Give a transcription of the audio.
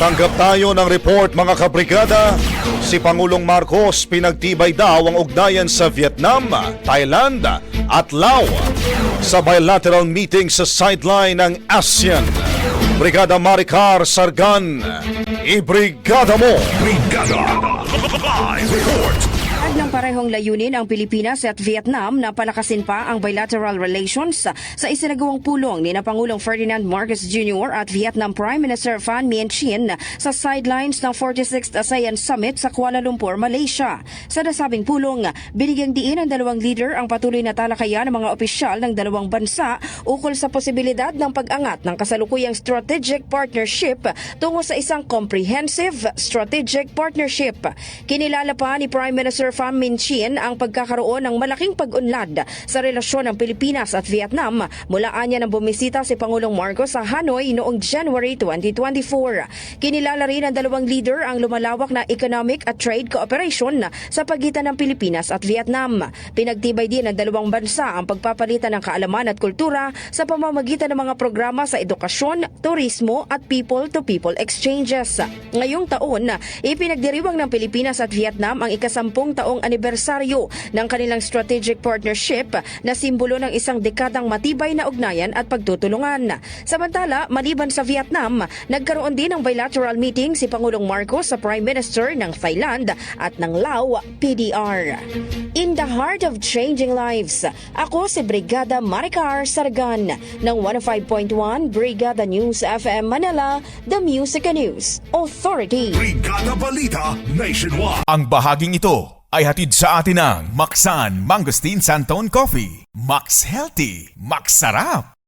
Tanggap tayo ng report mga kabrigada. Si Pangulong Marcos pinagtibay daw ang ugnayan sa Vietnam, Thailand at Laos sa bilateral meeting sa sideline ng ASEAN. Brigada Maricar Sargan, ibrigada mo! Brigada Live Report. Ng parehong layunin ang Pilipinas at Vietnam na palakasin pa ang bilateral relations sa isinagawang pulong ni na Pangulong Ferdinand Marcos Jr. at Vietnam Prime Minister Pham Minh Chinh sa sidelines ng 46th ASEAN Summit sa Kuala Lumpur, Malaysia. Sa nasabing pulong, binigyang diin ng dalawang leader ang patuloy na talakayan ng mga opisyal ng dalawang bansa ukol sa posibilidad ng pag-angat ng kasalukuyang strategic partnership tungo sa isang comprehensive strategic partnership. Kinilala pa ni Prime Minister Pham Minh Chinh ang pagkakaroon ng malaking pag-unlad sa relasyon ng Pilipinas at Vietnam mula anya nang bumisita si Pangulong Marcos sa Hanoi noong January 2024. Kinilala rin ng dalawang leader ang lumalawak na economic at trade cooperation sa pagitan ng Pilipinas at Vietnam. Pinagtibay din ng dalawang bansa ang pagpapalitan ng kaalaman at kultura sa pamamagitan ng mga programa sa edukasyon, turismo at people-to-people exchanges. Ngayong taon, ipinagdiriwang ng Pilipinas at Vietnam ang ikasampung taong anibersaryo ng kanilang strategic partnership na simbolo ng isang dekadang matibay na ugnayan at pagtutulungan. Samantala, maliban sa Vietnam, nagkaroon din ng bilateral meeting si Pangulong Marcos sa Prime Minister ng Thailand at ng Laos PDR. In the heart of changing lives, ako si Brigada Maricar Sargan ng 105.1 Brigada News FM Manila, The Music and News Authority. Brigada Balita Nationwide. Ang bahaging ito ay hatid sa atin ng Maxan Mangosteen Santon Coffee. Max Healthy, Max Sarap.